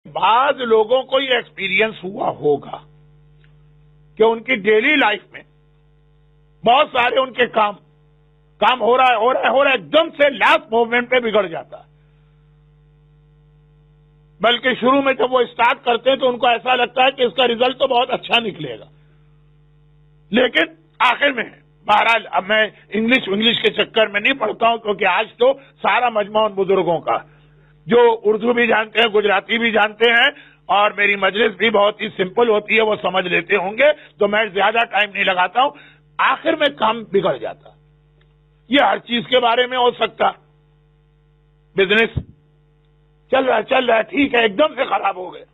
بعض لوگوں کو یہ ایکسپیرینس ہوا ہوگا کہ ان کی ڈیلی لائف میں بہت سارے ان کے کام ہو رہا ہے ایک دم سے لاسٹ مومنٹ پہ بگڑ جاتا ہے. بلکہ شروع میں جب وہ اسٹارٹ کرتے ہیں تو ان کو ایسا لگتا ہے کہ اس کا ریزلٹ تو بہت اچھا نکلے گا, لیکن آخر میں بہرحال اب میں انگلش کے چکر میں نہیں پڑھتا ہوں, کیونکہ آج تو سارا مجمع ان بزرگوں کا جو اردو بھی جانتے ہیں, گجراتی بھی جانتے ہیں, اور میری مجلس بھی بہت ہی سمپل ہوتی ہے, وہ سمجھ لیتے ہوں گے, تو میں زیادہ ٹائم نہیں لگاتا ہوں. آخر میں کام بگڑ جاتا. یہ ہر چیز کے بارے میں ہو سکتا. بزنس چل رہا ہے ٹھیک ہے, ایک دم سے خراب ہو گیا.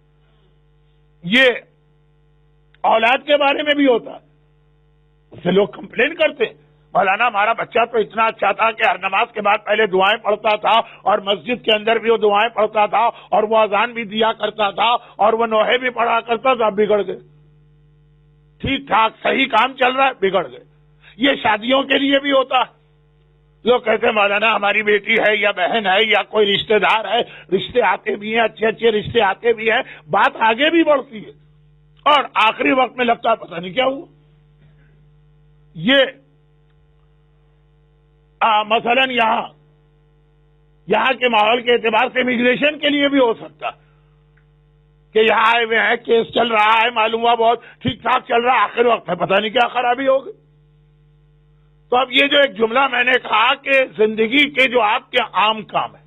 یہ اولاد کے بارے میں بھی ہوتا ہے. اس سے لوگ کمپلین کرتے ہیں, مولانا ہمارا بچہ تو اتنا اچھا تھا کہ ہر نماز کے بعد پہلے دعائیں پڑھتا تھا, اور مسجد کے اندر بھی وہ دعائیں پڑھتا تھا, اور وہ اذان بھی دیا کرتا تھا, اور وہ نوحے بھی پڑھا کرتا تھا, بگڑ گئے. ٹھیک ٹھاک صحیح کام چل رہا ہے, بگڑ گئے. یہ شادیوں کے لیے بھی ہوتا ہے. لوگ کہتے ہیں مولانا ہماری بیٹی ہے یا بہن ہے یا کوئی رشتہ دار ہے, رشتے آتے بھی ہیں, اچھے اچھے رشتے آتے بھی ہیں, بات آگے بھی بڑھتی ہے, اور آخری وقت میں لگتا ہے پتہ نہیں کیا ہوا. یہ مثلا یہاں کے ماحول کے اعتبار سے امیگریشن کے لیے بھی ہو سکتا کہ یہاں آئے ہوئے ہیں, کیس چل رہا ہے, معلوم ہوا بہت ٹھیک ٹھاک چل رہا ہے, آخر وقت میں پتہ نہیں کیا خرابی ہو گئی. تو اب یہ جو ایک جملہ میں نے کہا کہ زندگی کے جو آپ کے عام کام ہیں,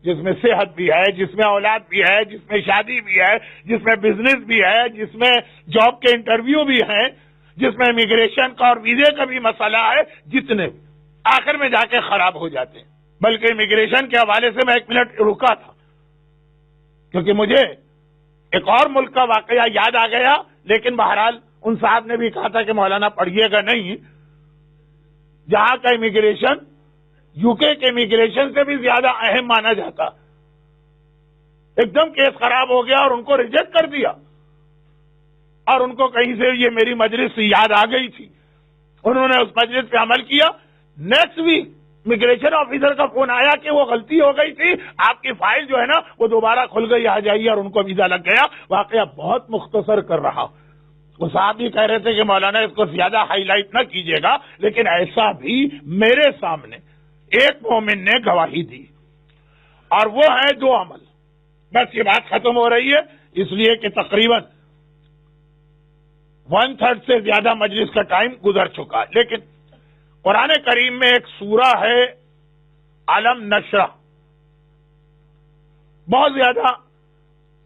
جس میں صحت بھی ہے, جس میں اولاد بھی ہے, جس میں شادی بھی ہے, جس میں بزنس بھی ہے, جس میں جاب کے انٹرویو بھی ہیں, جس میں امیگریشن کا اور ویزے کا بھی مسئلہ ہے, جتنے آخر میں جا کے خراب ہو جاتے ہیں. بلکہ امیگریشن کے حوالے سے میں 1 منٹ رکا تھا, کیونکہ مجھے ایک اور ملک کا واقعہ یاد آ گیا, لیکن بہرحال ان صاحب نے بھی کہا تھا کہ مولانا پڑھیے گا نہیں, جہاں کا امیگریشن یو کے امیگریشن سے بھی زیادہ اہم مانا جاتا. ایک دم کیس خراب ہو گیا اور ان کو ریجیکٹ کر دیا, اور ان کو کہیں سے یہ میری مجلس یاد آ گئی تھی, انہوں نے اس مجلس پہ عمل کیا. نیکسٹ ویک امیگریشن آفیسر کا فون آیا کہ وہ غلطی ہو گئی تھی, آپ کی فائل جو ہے نا وہ دوبارہ کھل گئی, آ جائیے, اور ان کو ویزا لگ گیا. واقعہ بہت مختصر کر رہا. وہ صاحب بھی کہہ رہے تھے کہ مولانا اس کو زیادہ ہائی لائٹ نہ کیجیے گا, لیکن ایسا بھی میرے سامنے ایک مومن نے گواہی دی, اور وہ ہے 2 عمل. بس یہ بات ختم ہو رہی ہے, اس لیے کہ تقریباً 1/3 سے زیادہ مجلس کا ٹائم گزر چکا ہے. لیکن قرآن کریم میں ایک سورہ ہے علم نشرح, بہت زیادہ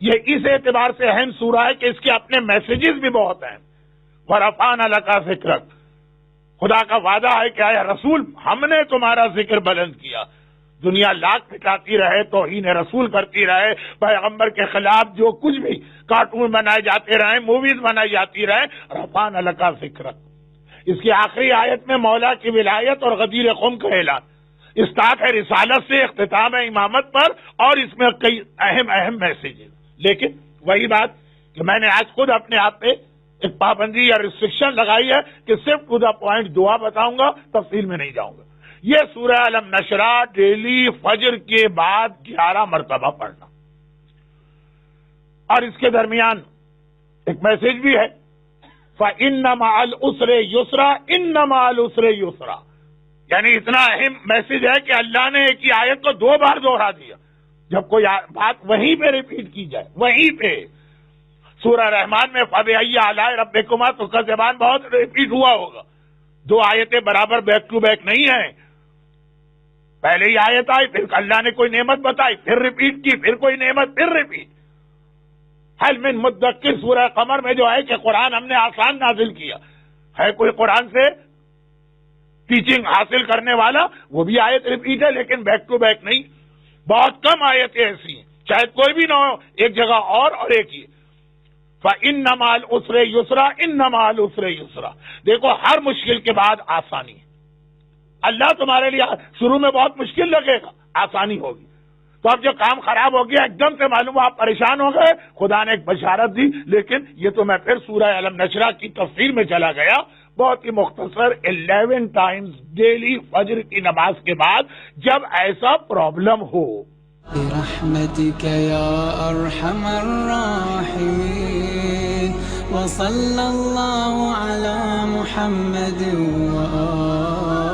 یہ اس اعتبار سے اہم سورہ ہے کہ اس کے اپنے میسیجز بھی بہت اہم. وَرَفَعْنَا لَكَ ذِكْرَكَ, خدا کا وعدہ ہے کہ اے رسول ہم نے تمہارا ذکر بلند کیا. دنیا لاکھ پٹاتی رہے, توہین رسول کرتی رہے, پیغمبر کے خلاف جو کچھ بھی کارٹون بنائے جاتے رہے, موویز بنائی جاتی رہے, رفعنا لک ذکرک. اس کی آخری آیت میں مولا کی ولایت اور غدیر قوم کا اعلان. اسٹارٹ ہے رسالت سے, اختتام ہے امامت پر, اور اس میں کئی اہم میسیجز. لیکن وہی بات کہ میں نے آج خود اپنے آپ پہ ایک پابندی یا ریسٹرکشن لگائی ہے کہ صرف ٹو دا پوائنٹ دعا بتاؤں گا, تفصیل میں نہیں جاؤں گا. یہ سورہ علم نشرح ڈیلی فجر کے بعد 11 مرتبہ پڑھنا, اور اس کے درمیان ایک میسج بھی ہے, فَإِنَّ مَعَ الْعُسْرِ يُسْرًا إِنَّ مَعَ الْعُسْرِ يُسْرًا. یعنی اتنا اہم میسج ہے کہ اللہ نے ایک ہی آیت کو 2 بار دوہرا دیا. جب کوئی بات وہیں پہ ریپیٹ کی جائے, وہیں پہ. سورہ رحمان میں فَبِأَيِّ آلَاءِ رَبِّكُمَا تُكَذِّبَانِ بہت ریپیٹ ہوا ہوگا. 2 آیتیں برابر بیک ٹو بیک نہیں ہیں. پہلے ہی آیت آئی, پھر اللہ نے کوئی نعمت بتائی, پھر ریپیٹ کی, پھر کوئی نعمت, پھر ریپیٹ. حل من مدکر سورہ قمر میں جو ہے کہ قرآن ہم نے آسان نازل کیا ہے, کوئی قرآن سے ٹیچنگ حاصل کرنے والا, وہ بھی آیت ریپیٹ ہے, لیکن بیک ٹو بیک نہیں. بہت کم آیتیں ایسی ہیں, شاید کوئی بھی نہ ہو, ایک جگہ اور ایک ہی. فَإِنَّ مَعَ الْعُسْرِ يُسْرًا إِنَّ مَعَ الْعُسْرِ يُسْرًا. دیکھو ہر مشکل کے بعد آسانی ہے. اللہ تمہارے لیے شروع میں بہت مشکل لگے گا, آسانی ہوگی. تو اب جو کام خراب ہو گیا, ایک دم سے معلوم ہوا آپ پریشان ہو گئے, خدا نے ایک بشارت دی. لیکن یہ تو میں پھر سورہ علم نشرح کی تفسیر میں چلا گیا. بہت ہی مختصر 11 ٹائمز ڈیلی فجر کی نماز کے بعد جب ایسا پرابلم ہو برحمتك يا أرحم الراحمين وصلى الله على محمد وآله